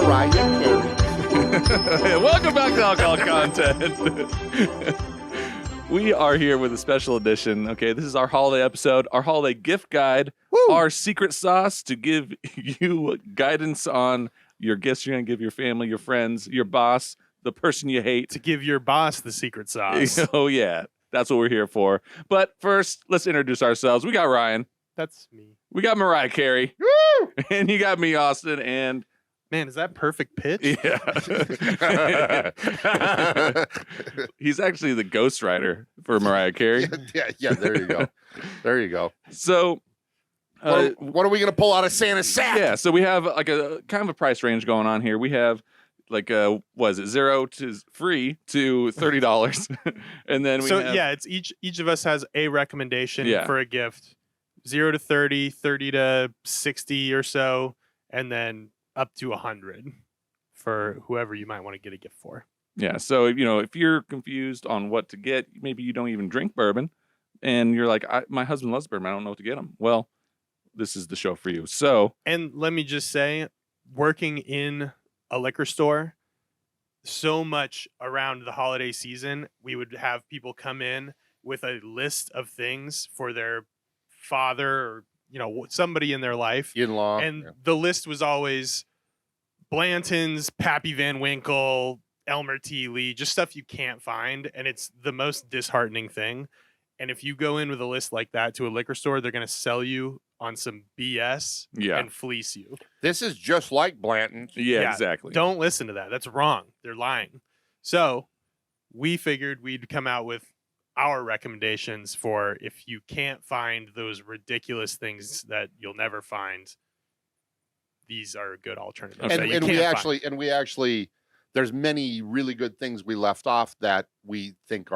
Mariah Carey. Welcome back to Alcohol Content. We are here with a special edition. Okay, this is our holiday episode, our holiday gift guide, our secret sauce to give you guidance on your gifts you're going to give your family, your friends, your boss, the person you hate. To give your boss the secret sauce. Oh, yeah. That's what we're here for. But first, let's introduce ourselves. We got Ryan. That's me. We got Mariah Carey. Woo! And you got me, Austin. And Man, is that perfect pitch? yeah. He's actually the ghostwriter for Mariah Carey. Yeah, there you go. There you go. So, What are we going to pull out of Santa's sack? yeah, so we have like a kind of a price range going on here. We have like was it $0 to free to $30, and then we have, yeah, it's each of us has a recommendation Yeah. for a gift. 0 to 30, 30 to 60 or so, and then up to 100 for whoever you might want to get a gift for. yeah. So if you're confused on what to get, maybe you don't even drink bourbon, and you're like, my husband loves bourbon, I don't know what to get him. Well, this is the show for you. So, And let me just say, working in a liquor store, so much around the holiday season, we would have people come in with a list of things for their father or somebody in their life, In-law. and Yeah. the list was always Blanton's, Pappy Van Winkle, Elmer T. Lee, just stuff you can't find, and it's the most disheartening thing. And if you go in with a list like that to a liquor store, they're going to sell you on some BS yeah. and fleece you. This is just like Blanton's. Yeah, Yeah, exactly. Don't listen to that. That's wrong. They're lying. So we figured we'd come out with our recommendations for if you can't find those ridiculous things that you'll never find. These are a good alternative. Okay. that you And can't we actually, there's many really good things we left off that we think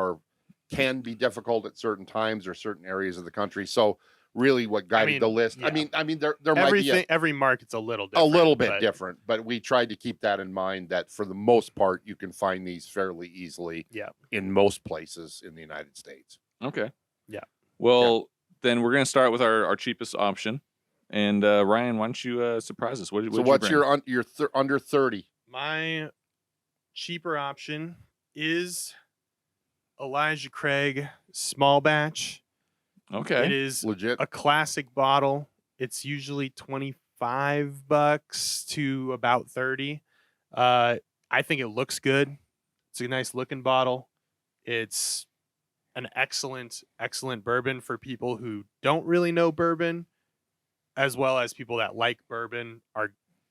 can be difficult at certain times or certain areas of the country. So really what guided the list. yeah. I mean, there might be every market's a little a little bit but different, but we tried to keep that in mind that for the most part, you can find these fairly easily in most places in the United States. Okay. Yeah. Well, then we're gonna start with our cheapest option. And Ryan, why don't you surprise us? So what's your under 30? My cheaper option is Elijah Craig small batch. Okay. It is Legit. a classic bottle. It's usually $25 to about 30. I think it looks good. It's a nice looking bottle. It's an excellent bourbon for people who don't really know bourbon, as well as people that like bourbon.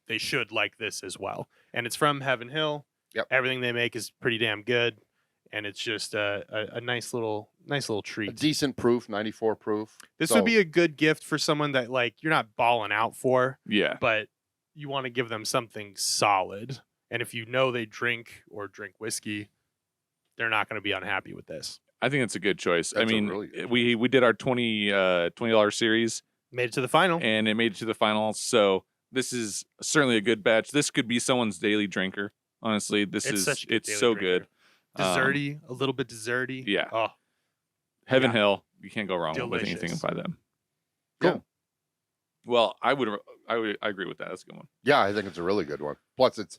They should like this as well. And it's from Heaven Hill. Yep. Everything they make is pretty damn good. And it's just a nice little treat. A decent proof, 94 proof. This would be a good gift for someone that you're not balling out for, Yeah. but you want to give them something solid. And if they drink whiskey, they're not going to be unhappy with this. I think it's a good choice. That's I mean, really good we did our $20 series, Made it to the final. and it made it to the final. So this is certainly a good batch. This could be someone's daily drinker. Honestly, it's so good. Desserty, a little bit desserty. Yeah. Oh, Heaven Yeah. Hill, you can't go wrong with Delicious. anything by them. Cool. Yeah. Well, I agree with that. That's a good one. Yeah, I think it's a really good one. Plus, it's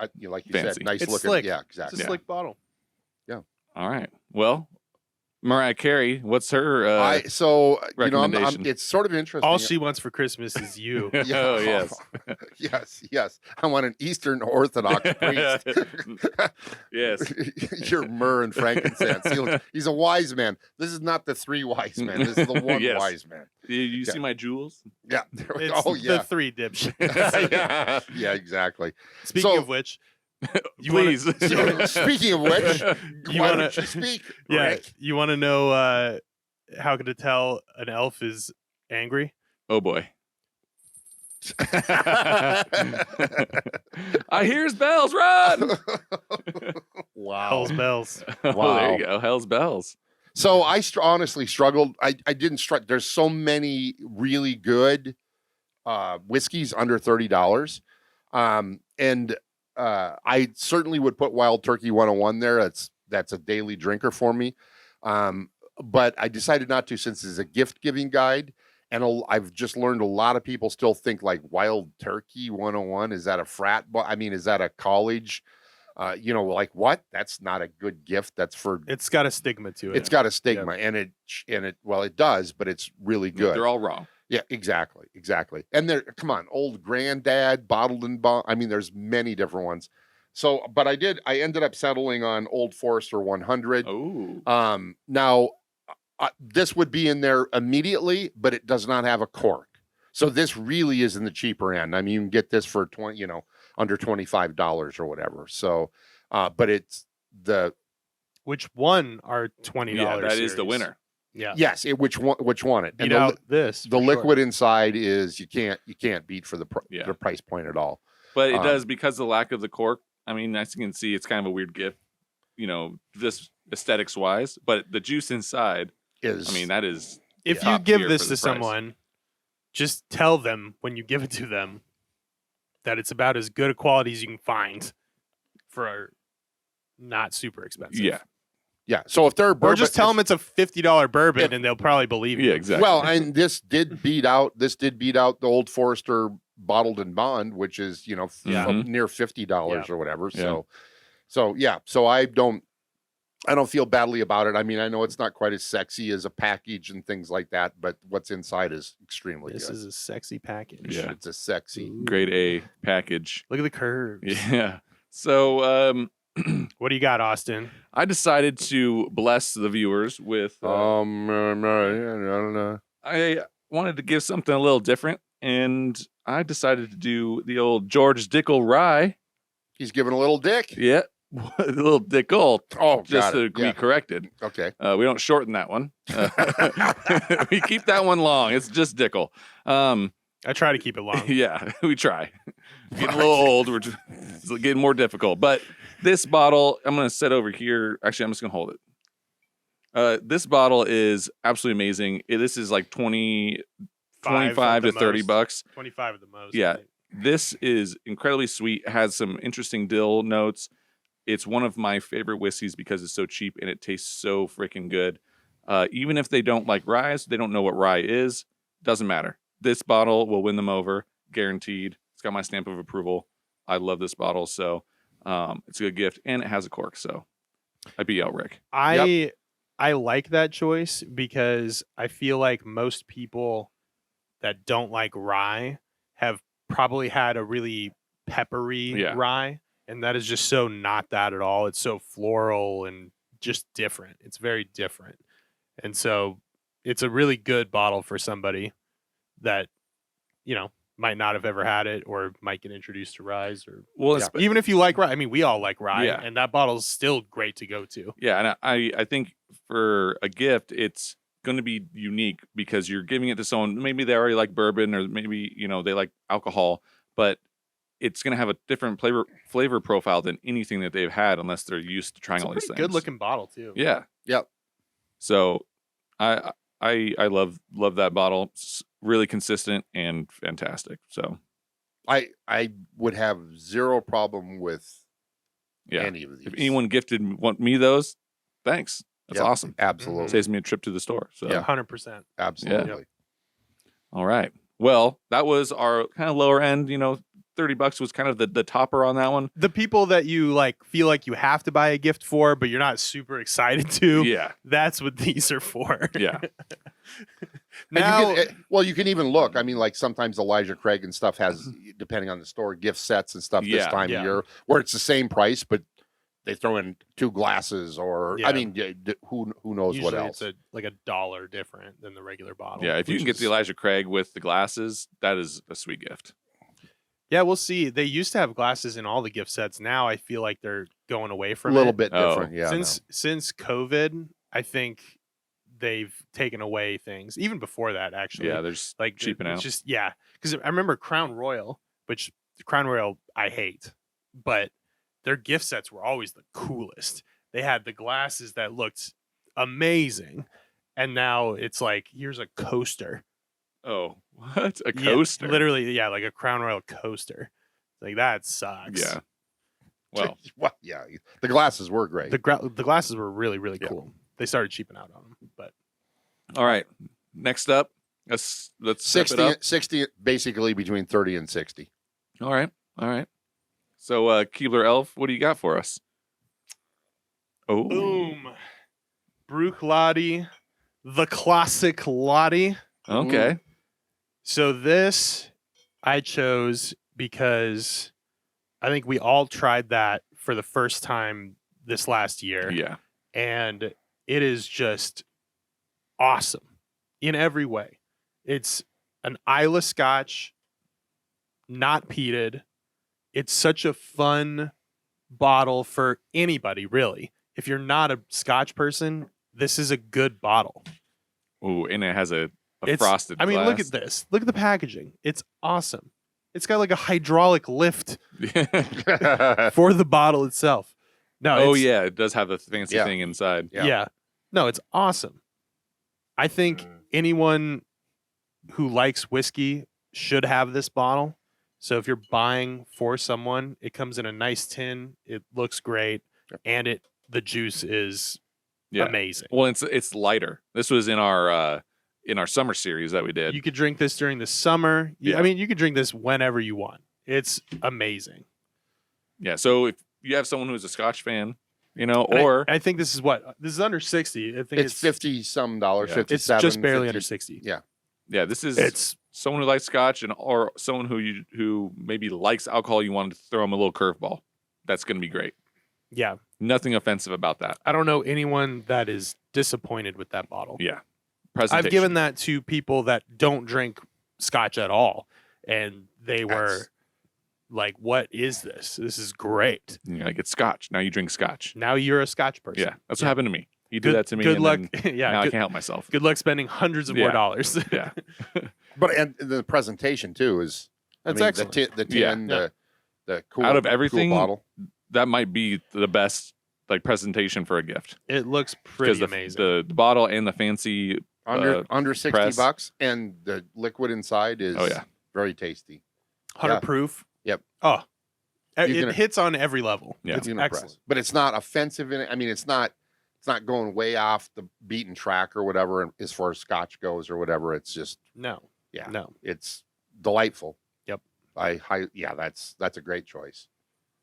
like you Fancy. said, nice It's looking. slick. Yeah, it's exactly. a slick bottle. All right. Well, Mariah Carey, what's her recommendation? It's sort of interesting. All she wants for Christmas is you. Oh, yes. yes. I want an Eastern Orthodox priest. Yes. You're myrrh and frankincense. He's a wise man. This is not the three wise men. This is the one Yes. wise man. You see my jewels? Yeah. There we It's go. Oh, yeah. the three dipshits. Yeah, exactly. Speaking So- of which, Please. Speaking of which, why don't you speak, Rick? you want to know how to tell an elf is angry? Oh, boy. I hear his bells. Run! Wow. Hell's bells. Oh, Wow. there you go. Hell's bells. So I honestly struggled. I didn't struggle. There's so many really good whiskeys under $30. And I certainly would put Wild Turkey 101 there. That's a daily drinker for me. But I decided not to, since it's a gift giving guide. And I've just learned a lot of people still think like Wild Turkey 101. Is that a frat? I mean, is that a college? Like what? That's not a good gift. That's for. It's got a stigma to it. It's got a stigma, and it does, but it's really good. They're all wrong. Yeah, exactly. And come on, Old Granddad, Bottled and Bond. I mean, there's many different ones. So, but I ended up settling on Old Forester 100. Oh. Now, this would be in there immediately, but it does not have a cork. So this really is in the cheaper end. I mean, you can get this for under $25 or whatever. So, but it's the. Which one are $20? Yeah, that is the winner. Yeah. Yes. Which won it? Beat out this. The liquid inside is you can't beat for the price point at all. But it does, because of the lack of the cork. I mean, as you can see, it's kind of a weird gift, just aesthetics wise. But the juice inside is. I mean, that is. If you give this to someone, just tell them when you give it to them that it's about as good a quality as you can find for not super expensive. Yeah. Yeah. So if they're bourbon, or just tell them it's a $50 bourbon and they'll probably believe you. Yeah, exactly. Well, and this did beat out the Old Forester Bottled and Bond, which is near $50 or whatever. Yeah. So I don't feel badly about it. I mean, I know it's not quite as sexy as a package and things like that, but what's inside is extremely good. This is a sexy package. Yeah. It's a sexy grade A package. Look at the curves. Yeah. So what do you got, Austin? I decided to bless the viewers with I don't know. I wanted to give something a little different, and I decided to do the old George Dickel Rye. He's giving a little dick. Yeah. A little Dickel. Oh, just to be corrected. Okay. We don't shorten that one. We keep that one long. It's just Dickel. I try to keep it long. Yeah, we try. Getting a little old. It's getting more difficult. But this bottle, I'm going to set over here. Actually, I'm just going to hold it. This bottle is absolutely amazing. This is like 25 to $30. 25 at the most. Yeah. Right? This is incredibly sweet. It has some interesting dill notes. It's one of my favorite whiskeys because it's so cheap and it tastes so freaking good. Even if they don't like rye, they don't know what rye is, doesn't matter. This bottle will win them over, guaranteed. It's got my stamp of approval. I love this bottle, so it's a good gift, and it has a cork, so I beat out Rick. I like that choice because I feel like most people that don't like rye have probably had a really peppery rye, and that is just so not that at all. It's so floral and just different. It's very different. And so it's a really good bottle for somebody that, might not have ever had it or might get introduced to rye. Or even if you like rye. I mean, we all like rye, and that bottle's still great to go to. Yeah, and I think for a gift, it's going to be unique because you're giving it to someone. Maybe they already like bourbon, or maybe they like alcohol, but it's going to have a different flavor profile than anything that they've had, unless they're used to trying all these things. Good looking bottle too. Yeah. Yep. So I love that bottle. It's really consistent and fantastic. So I would have zero problem with any of these. If anyone want me those, thanks. That's awesome. Absolutely. Saves me a trip to the store. So 100%. Absolutely. Yeah. All right. Well, that was our kind of lower end, $30 was kind of the topper on that one. The people that you feel like you have to buy a gift for, but you're not super excited to. Yeah. That's what these are for. Yeah. Now, you can even look. I mean, like sometimes Elijah Craig and stuff has, depending on the store, gift sets and stuff this time of year where it's the same price, but they throw in 2 glasses or, I mean, who knows usually what else? It's like $1 different than the regular bottle. Yeah. If you can get the Elijah Craig with the glasses, that is a sweet gift. Yeah, we'll see. They used to have glasses in all the gift sets. Now I feel like they're going away from a little it. bit different. Yeah. Since COVID, I think they've taken away things. Even before that, actually. Yeah, there's cheaping out. Just because I remember Crown Royal, which Crown Royal I hate, but their gift sets were always the coolest. They had the glasses that looked amazing, and now it's like here's a coaster. Oh, what? A coaster? Yeah, literally, like a Crown Royal coaster. Like that sucks. Yeah. Well, yeah. The glasses were great. The glasses were really, really cool. They started cheaping out on them, but all right. Next up, Let's step it up. 60, basically between 30 and 60. All right. So, Keebler Elf, what do you got for us? Oh, Boom. Bruichladdich, the classic Laddie. okay. So this I chose because I think we all tried that for the first time this last year. Yeah. And it is just awesome in every way. It's an Isla Scotch, not peated. It's such a fun bottle for anybody, really. If you're not a Scotch person, this is a good bottle. Ooh, and it has a It's frosted I mean, glass. look at this. Look at the packaging. It's awesome. It's got like a hydraulic lift for the bottle itself. No, Oh, it's, yeah. It does have a fancy Yeah. thing inside. yeah. No, it's awesome. I think anyone who likes whiskey should have this bottle. So if you're buying for someone, it comes in a nice tin. It looks great, and the juice is Yeah. amazing. Well, it's lighter. This was in our summer series that we did. You could drink this during the summer. Yeah. I mean, you could drink this whenever you want. It's amazing. Yeah. So if you have someone who's a Scotch fan, And or I think this is under 60. I think It's 50 some dollars, Yeah. 57. it's just barely 50. under 60. yeah, this is It's someone who likes Scotch or someone who maybe likes alcohol. You want to throw them a little curveball. That's going to be great. yeah. Nothing offensive about that. I don't know anyone that is disappointed with that bottle. Yeah. I've given that to people that don't drink Scotch at all, and they were That's- like, "What is this? This is great." You get Scotch. Now you drink Scotch. Now you're a Scotch person. Yeah, that's what happened to me. He did Good, that to me. Good and luck. then Yeah. now I Good, can't help myself. good luck spending hundreds of more Yeah. dollars. Yeah. But and the presentation too is That's I mean, excellent. The Yeah. tin, the cool Out of cool everything, bottle. That might be the best presentation for a gift. It looks Because pretty the, amazing. the bottle and the fancy. Under 60 press. bucks, and the liquid inside is Oh, yeah. very tasty. 100 yeah. proof. Yep. Oh, You it can- hits on every level. Yeah. It's gonna Excellent. press. But it's not offensive in it. I mean, it's not going way off the beaten track or whatever as far as Scotch goes or whatever. It's just No. yeah, No. it's delightful. Yep. That's a great choice.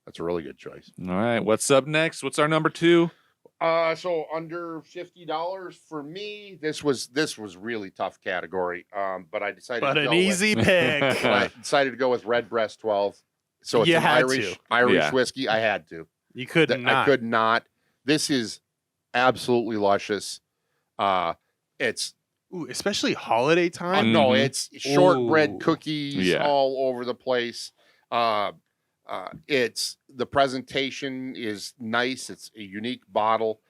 That's a really good choice. All right. What's up next? What's our number 2? So under $50 for me, this was really tough category. But I decided But to an go easy pick. I decided to go with Redbreast 12. So it's You an had Irish to. Yeah. whiskey. I had to. You could I not. could not. This is absolutely luscious. It's Ooh, especially holiday time. no, Mhm. it's shortbread Ooh. cookies Yeah. all over the place. It's the presentation is nice. It's a unique bottle.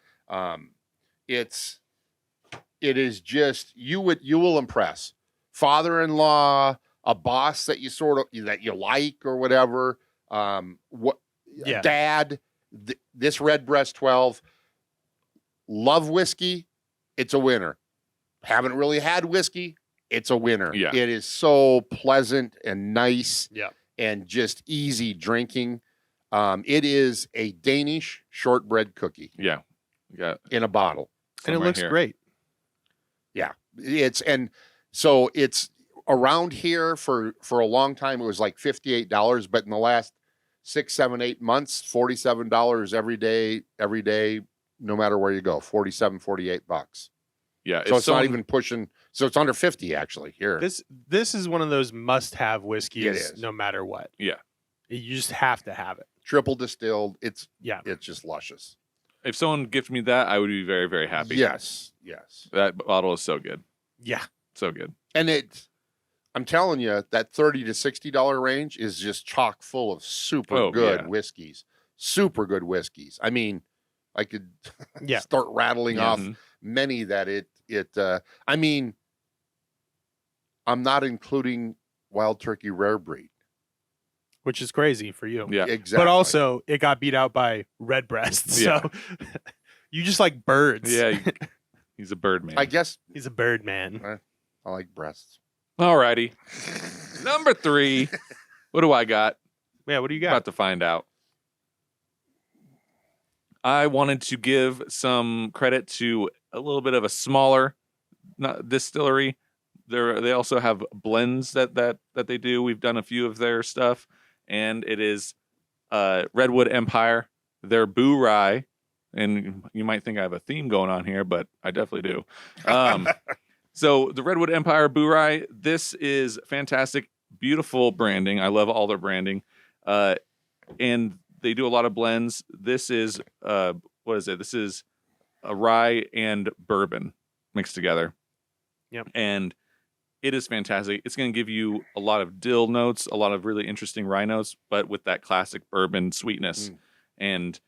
It is just you will impress father-in-law, a boss that you that you like or whatever. Yeah. Dad. This Redbreast 12. Love whiskey. It's a winner. Haven't really had whiskey. It's a winner. Yeah. It is so pleasant and nice Yeah. and just easy drinking. It is a Danish shortbread cookie Yeah. Yeah. in a bottle. And it Some right looks here. great. Yeah. It's around here for a long time. It was like $58, but in the last 6, 7, 8 months, $47 every day, no matter where you go. 47, 48 bucks. Yeah. So it's not even pushing. So it's under 50 actually here. This is one of those must-have whiskeys, It is. no matter what. Yeah. You just have to have it. Triple distilled. It's Yeah. just luscious. If someone gifted me that, I would be very, very happy. Yes. That bottle is so good. Yeah. So good. And I'm telling you, that $30 to $60 range is just chock full of super good yeah. whiskeys. Super good whiskeys. I mean, I could Yeah. start rattling off Mhm. many that I mean, I'm not including Wild Turkey Rare Breed. Which is crazy for you. Yeah. Exactly. But also, it got beat out by Redbreast. So you just like birds. Yeah. He's a bird man. I guess He's a bird man. I like breasts. Alrighty. Number 3. What do I got? Yeah, what do you got? About to find out. I wanted to give some credit to a little bit of a smaller distillery, They also have blends that they do. We've done a few of their stuff, and it is Redwood Empire, their Bourye Rye, and you might think I have a theme going on here, but I definitely do. So the Redwood Empire Bourye Rye, this is fantastic, beautiful branding. I love all their branding, and they do a lot of blends. This is what is it? This is a rye and bourbon mixed together. Yep. And it is fantastic. It's going to give you a lot of dill notes, a lot of really interesting rye notes, but with that classic bourbon sweetness. And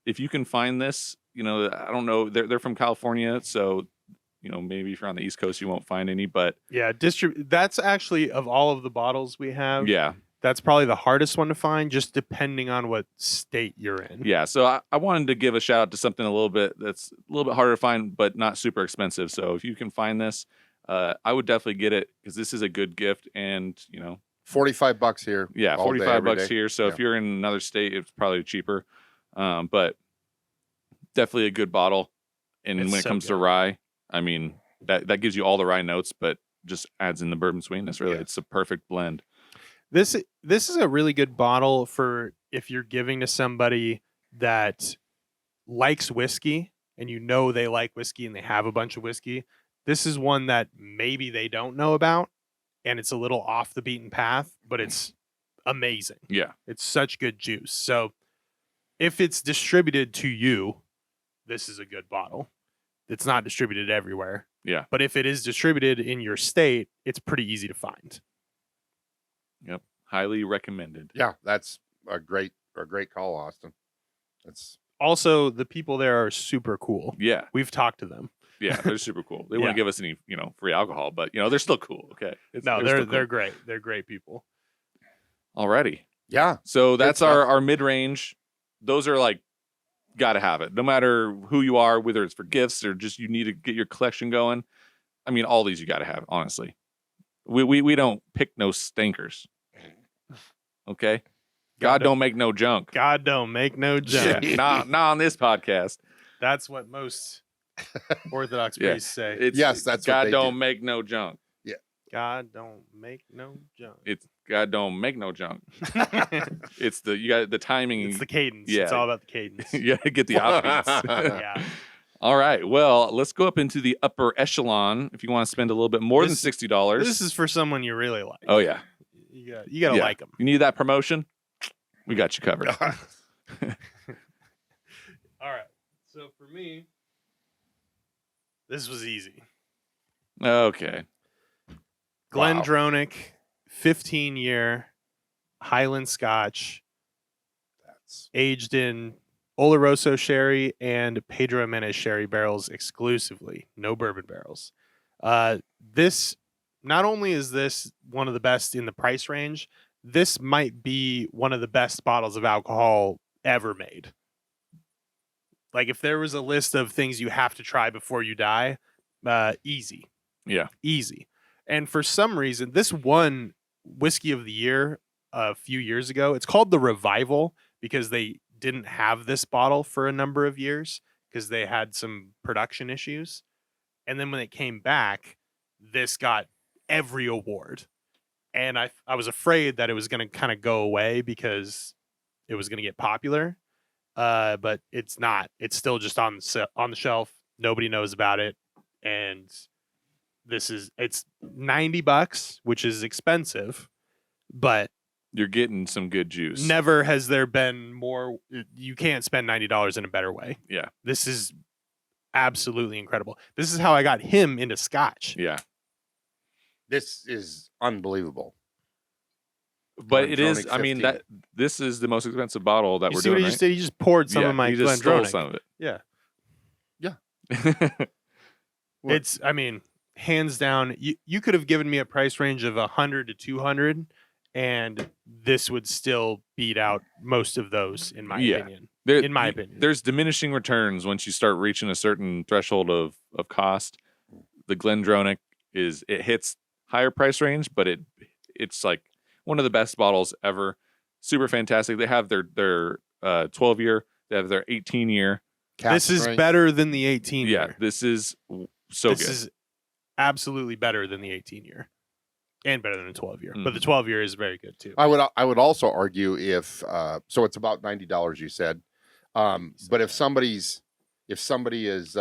if you can find this, I don't know, they're from California, so maybe if you're on the East Coast, you won't find any. But yeah, that's actually, of all of the bottles we have. Yeah. That's probably the hardest one to find, just depending on what state you're in. Yeah, so I wanted to give a shout out to something a little bit that's a little bit harder to find, but not super expensive. So if you can find this, I would definitely get it because this is a good gift. And $45 here. Yeah, all day, $45 every day. here. So if you're in another state, it's probably cheaper. But definitely a good bottle. And when it comes to rye, I mean that gives you all the rye notes, but just adds in the bourbon sweetness. Really, it's a perfect blend. This is a really good bottle for if you're giving to somebody that likes whiskey and they like whiskey and they have a bunch of whiskey. This is one that maybe they don't know about, and it's a little off the beaten path, but it's amazing. Yeah. It's such good juice. So if it's distributed to you, this is a good bottle. It's not distributed everywhere. Yeah. But if it is distributed in your state, it's pretty easy to find. Yep. Highly recommended. Yeah, that's a great call, Austin. It's also, the people there are super cool. Yeah. We've talked to them. Yeah, they're super cool. They wouldn't give us any, free alcohol, but they're still cool. Okay. They're great. They're great people. Alrighty. Yeah. So that's our mid-range. Those are like gotta have it. No matter who you are, whether it's for gifts or just you need to get your collection going. I mean, all these you gotta have, honestly. We don't pick no stinkers. Okay? God don't make no junk. God don't make no junk. Yeah, not on this podcast. That's what most Orthodox priests say. Yes, that's God what they don't do. make no junk. Yeah. God don't make no junk. It's God don't make no junk. It's you got the timing. It's the cadence. Yeah. It's all about the cadence. You gotta get the offbeats. Yeah. All right. Well, let's go up into the upper echelon if you want to spend a little bit more than $60. This is for someone you really like. Oh yeah. You gotta like them. You need that promotion? We got you covered. All right. So for me, this was easy. Okay. Glendronach, 15-year Highland Scotch, That's aged in Oloroso sherry and Pedro Jimenez sherry barrels exclusively. No bourbon barrels. This, not only is this one of the best in the price range, this might be one of the best bottles of alcohol ever made. Like if there was a list of things you have to try before you die, easy. Yeah. Easy. And for some reason, this won Whiskey of the Year a few years ago. It's called the Revival because they didn't have this bottle for a number of years because they had some production issues. And then when it came back, this got every award. And I was afraid that it was going to kind of go away because it was going to get popular. But it's not. It's still just on the shelf. Nobody knows about it. And it's $90, which is expensive, but you're getting some good juice. Never has there been more. You can't spend $90 in a better way. Yeah. This is absolutely incredible. This is how I got him into Scotch. Yeah. This is unbelievable. But it is, 15. I mean, this is the most expensive bottle that You we're see doing, what he right? just did? He just poured some of my you just stole Glendronach. some of it. Yeah. Yeah. It's, I mean, hands down, you could have given me a price range of 100 to 200 and this would still beat out most of those in my opinion. In my opinion. There's diminishing returns once you start reaching a certain threshold of cost. The Glendronach it hits higher price range, but it's like one of the best bottles ever. Super fantastic. They have their 12-year, they have their 18-year. This is better than the 18 year. Yeah, this is so good. This is absolutely better than the 18-year and better than the 12-year. But the 12-year is very good too. I would also argue if so it's about $90 you said. But if somebody is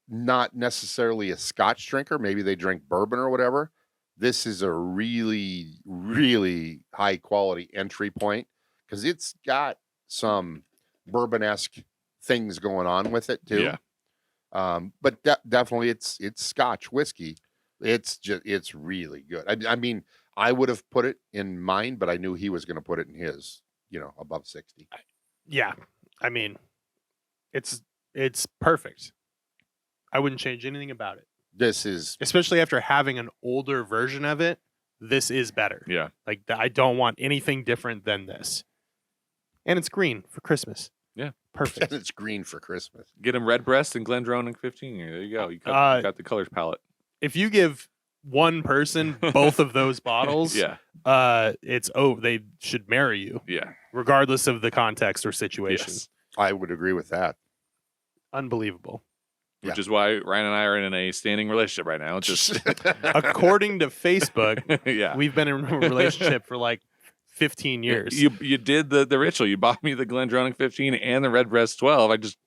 not necessarily a Scotch drinker, maybe they drink bourbon or whatever, this is a really, really high quality entry point because it's got some bourbon-esque things going on with it too. Yeah. But definitely it's Scotch whiskey. It's really good. I mean, I would have put it in mine, but I knew he was going to put it in his, above 60. Yeah. I mean, it's perfect. I wouldn't change anything about it. This is, Especially after having an older version of it, this is better. Yeah. Like, I don't want anything different than this. And it's green for Christmas. Yeah. Perfect. it's green for Christmas. Get him Redbreast and Glendronach 15 year. There you go. You got the colors palette. If you give one person both of those bottles, Yeah. they should marry you. Yeah. Regardless of the context or situation. Yes. I would agree with that. Unbelievable. Which is why Ryan and I are in a standing relationship right now. Just According to Facebook, yeah. we've been in a relationship for like 15 years. You did the ritual. You bought me the Glendronach 15 and the Redbreast 12. I just,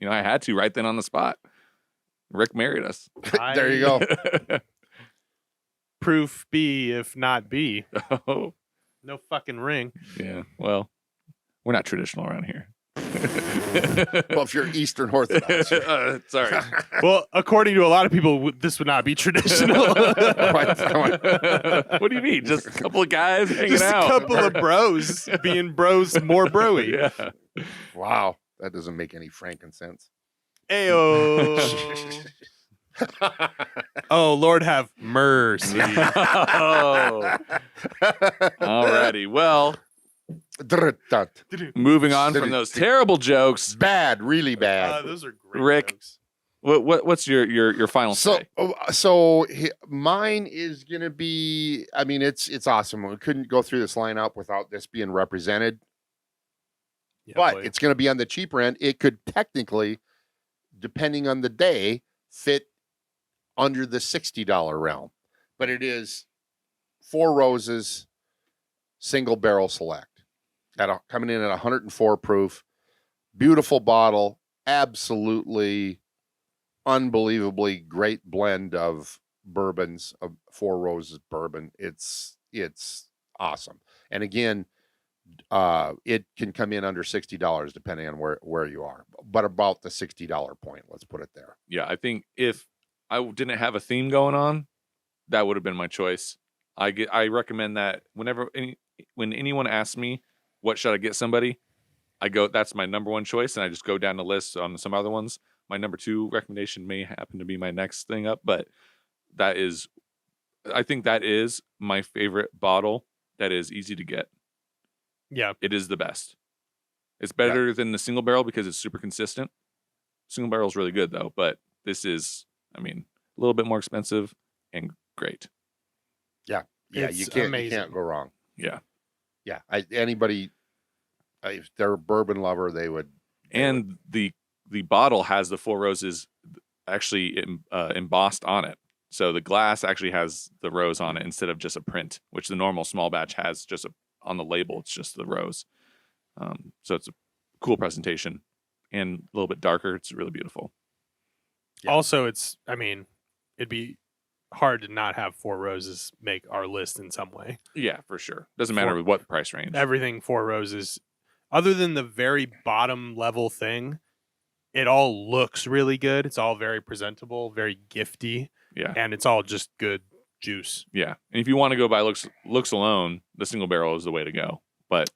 I had to right then on the spot. Rick married us. There you go. Proof B, if not B. Oh. No fucking ring. Yeah. Well, we're not traditional around here. Well, if you're Eastern Orthodox. Sorry. Well, according to a lot of people, this would not be traditional. What do you mean? Just a couple of guys hanging Just out. a couple of bros being bros more broy. Yeah. Wow. That doesn't make any frankincense. Ayo. Oh, Lord have mercy. Oh. Alrighty. Well, moving on from those terrible jokes. Bad, really bad. Those are great Rick, jokes. what's your final say? Mine is gonna be. I mean, it's awesome. We couldn't go through this lineup without this being represented. Yeah, But boy. it's going to be on the cheaper end. It could technically, depending on the day, fit under the $60 realm. But it is Four Roses single barrel select coming in at 104 proof. Beautiful bottle. Absolutely unbelievably great blend of bourbons, of Four Roses bourbon. It's awesome. And again, it can come in under $60 depending on where you are, but about the $60 point. Let's put it there. Yeah, I think if I didn't have a theme going on, that would have been my choice. I recommend that when anyone asks me what should I get somebody, that's my number one choice, and I just go down the list on some other ones. My number two recommendation may happen to be my next thing up, but I think that is my favorite bottle that is easy to get. Yeah. It is the best. It's better than the single barrel because it's super consistent. Single barrel is really good though, but this is, a little bit more expensive and great. Yeah, It's you amazing. can't go wrong. Yeah. Yeah, anybody, if they're a bourbon lover, they would. And the bottle has the Four Roses actually embossed on it. So the glass actually has the rose on it instead of just a print, which the normal small batch has just on the label. It's just the rose. So it's a cool presentation and a little bit darker. It's really beautiful. Yeah. Also, it'd be hard to not have Four Roses make our list in some way. Yeah, for sure. Doesn't matter with what price range. Everything Four Roses, other than the very bottom level thing, it all looks really good. It's all very presentable, very gifty. Yeah. And it's all just good juice. Yeah. And if you want to go by looks alone, the single barrel is the way to go. But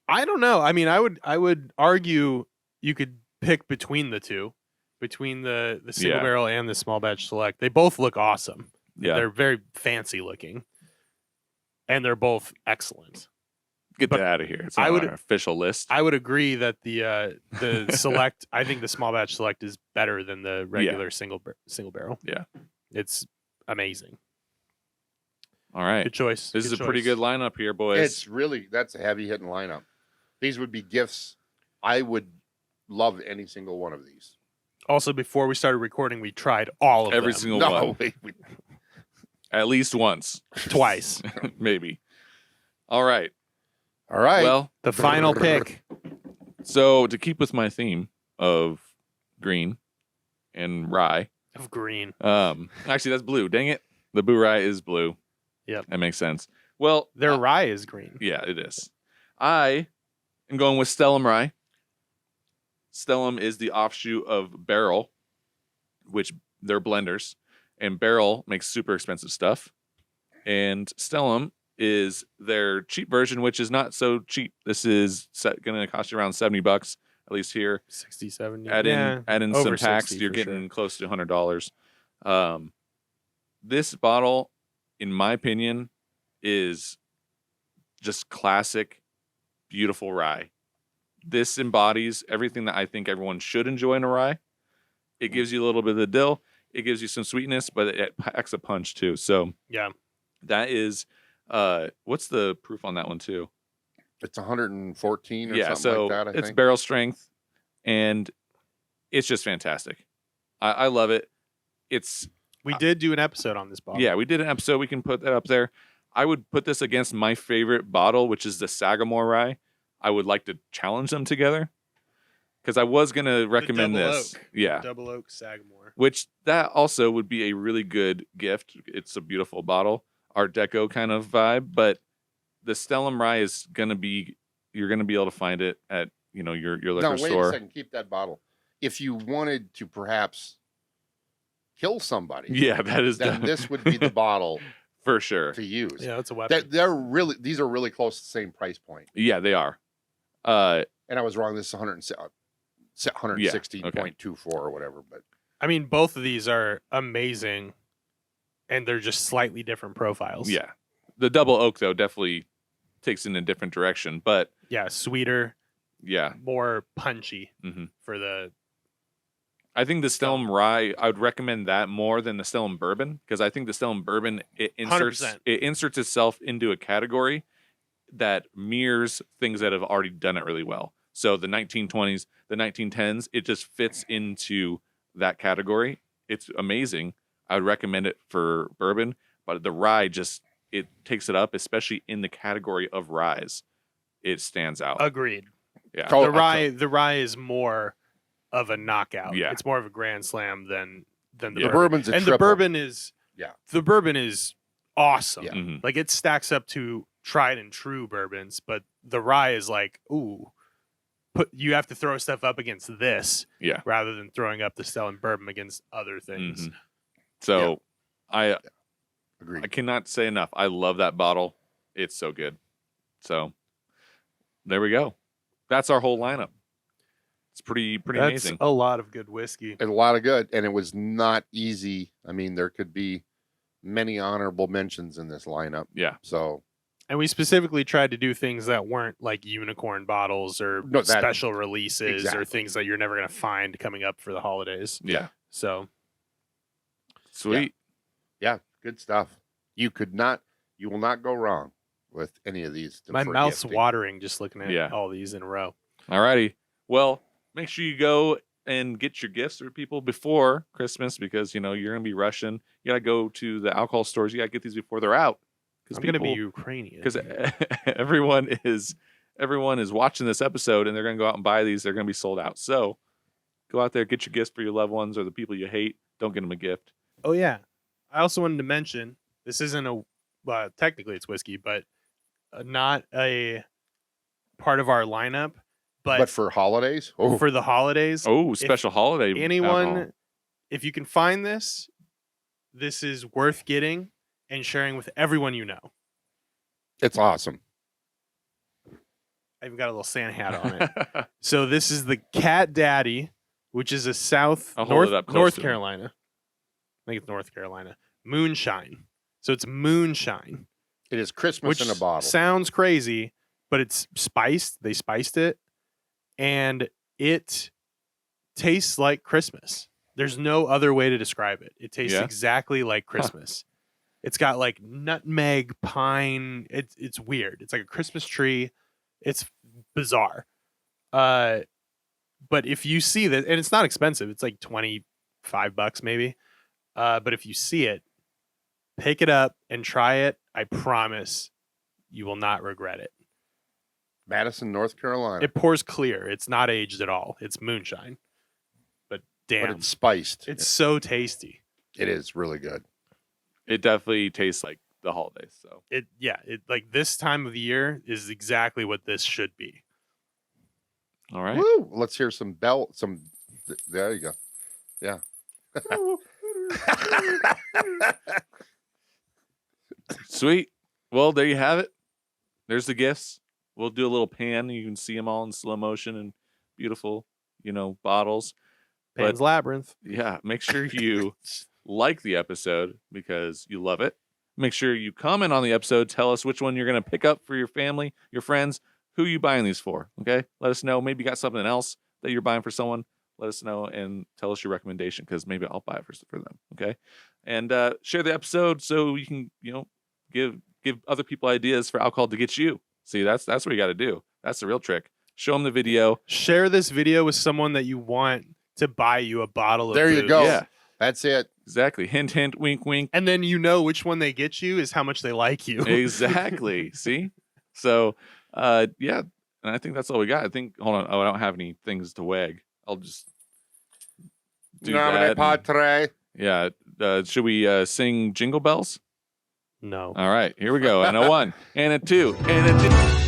I don't know. I would argue you could pick between the two, between the single barrel and the small batch select. They both look awesome. yeah, They're very fancy looking. And they're both excellent. get but that out of here. It's I on would- our official list. I would agree that the select, I think the small batch select is better than the regular single barrel. Yeah. It's amazing. All right. Good choice. This is a pretty good lineup here, boys. That's a heavy hitting lineup. These would be gifts. I would love any single one of these. Also, before we started recording, we tried all of Every them. single No, one. wait. At least once. Twice. Maybe. All right. All right. Well, The final pick. so to keep with my theme of green and rye, Of green. actually that's blue. Dang it. The Bourye is blue. Yep. That makes sense. Well, Their rye is green. yeah, it is. I am going with Stellum Rye. Stellum is the offshoot of Barrel, which they're blenders, and Barrel makes super expensive stuff. And Stellum is their cheap version, which is not so cheap. This is going to cost you around $70, at least here. 60, 70. Add in some over tax, 60 you're for getting sure. close to $100. This bottle, in my opinion, is just classic, beautiful rye. This embodies everything that I think everyone should enjoy in a rye. It gives you a little bit of the dill. It gives you some sweetness, but it packs a punch too. So Yeah. that is, what's the proof on that one too? It's 114 or Yeah, something so like that, I it's think. barrel strength, and it's just fantastic. I love it. We did do an episode on this bottle. Yeah, we did an episode. We can put that up there. I would put this against my favorite bottle, which is the Sagamore Rye. I would like to challenge them together because I was going to recommend double this. oak. Yeah. Double Oak Sagamore. Which that also would be a really good gift. It's a beautiful bottle, Art Deco kind of vibe. But the Stellum Rye is going to be, you're going to be able to find it at, your liquor No, wait store. a second. Keep that bottle. If you wanted to perhaps kill somebody, Yeah, that is then this would be the bottle for sure. to use. Yeah, that's a weapon. These are really close to the same price point. Yeah, they are. And I was wrong. This is 160.24 or whatever. But I mean, both of these are amazing, and they're just slightly different profiles. Yeah. The double oak, though, definitely takes in a different direction. But Yeah, sweeter, yeah. more punchy hmm for the... I think the Stellum Rye, I would recommend that more than the Stellum Bourbon because I think the Stellum Bourbon, it inserts 100%. itself into a category that mirrors things that have already done it really well. So the 1920s, the 1910s, it just fits into that category. It's amazing. I would recommend it for bourbon, but the rye it takes it up, especially in the category of ryes. It stands out. Agreed. Yeah. Oh, The rye is more of a knockout. Yeah. It's more of a grand slam than the Yeah. the bourbon. bourbon's a And triple. the bourbon is Yeah. The bourbon is awesome. Yeah. Mhm. Like it stacks up to tried and true bourbons, but the rye is like, ooh, you have to throw stuff up against this, Yeah. rather than throwing up the Stellum bourbon against other things. Mhm. So I Agreed. cannot say enough. I love that bottle. It's so good. So there we go. That's our whole lineup. It's pretty That's amazing. a lot of good whiskey. And a lot of good. And it was not easy. I mean, there could be many honorable mentions in this lineup. Yeah. So And we specifically tried to do things that weren't like unicorn bottles or No, that- special releases exactly. or things that you're never going to find coming up for the holidays. Yeah. So Sweet. yeah, good stuff. You will not go wrong with any of these. my for mouth's gifting. watering just looking at Yeah. all these in a row. Alrighty. Well, make sure you go and get your gifts for people before Christmas because you're gonna be rushing. You gotta go to the alcohol stores. You gotta get these before they're out. I'm going to be Ukrainian. Because everyone is watching this episode and they're gonna go out and buy these. They're gonna be sold out. So go out there, get your gifts for your loved ones or the people you hate. Don't get them a gift. Oh yeah, I also wanted to mention this isn't technically it's whiskey, but not a part of our lineup. But for holidays, for the holidays, Oh, special holiday. anyone, alcohol. if you can find this is worth getting and sharing with everyone you know. it's awesome. I even got a little Santa hat on it. So this is the CatDaddy, which is a I'll hold it up close North to me. Carolina. I think it's North Carolina. Moonshine. So it's moonshine. It is Christmas Which in a bottle. sounds crazy, but it's spiced. They spiced it, and it tastes like Christmas. There's no other way to describe it. It tastes Yeah? exactly like Christmas. It's got like nutmeg, pine. It's weird. It's like a Christmas tree. It's bizarre. But if you see that, and it's not expensive, it's like $25 maybe. But if you see it, pick it up and try it. I promise you will not regret it. Madison, North Carolina. It pours clear. It's not aged at all. It's moonshine. But damn, But it's spiced. it's so tasty. It is really good. It definitely tastes like the holidays. So It like this time of the year is exactly what this should be. all right. Woo! Let's hear some bell. There you go. Yeah. Sweet. Well, there you have it. There's the gifts. We'll do a little pan. You can see them all in slow motion and beautiful, bottles. Pan's Labyrinth. Yeah, make sure you like the episode because you love it. Make sure you comment on the episode. Tell us which one you're going to pick up for your family, your friends. Who are you buying these for? Okay? Let us know. Maybe you got something else that you're buying for someone. Let us know and tell us your recommendation because maybe I'll buy it for them. Okay? And share the episode so you can, give other people ideas for alcohol to get you. See, that's what you got to do. That's the real trick. Show them the video. Share this video with someone that you want to buy you a bottle of There you booze. go. Yeah, That's it. exactly. Hint, hint, wink, wink. And then which one they get you is how much they like you. Exactly. See? So, yeah. And I think that's all we got. Hold on. Oh, I don't have any things to wag. I'll just do Nomine that. Patre. Yeah. Should we sing Jingle Bells? No. All right. Here we go. And a 1, and a 2, and a 2.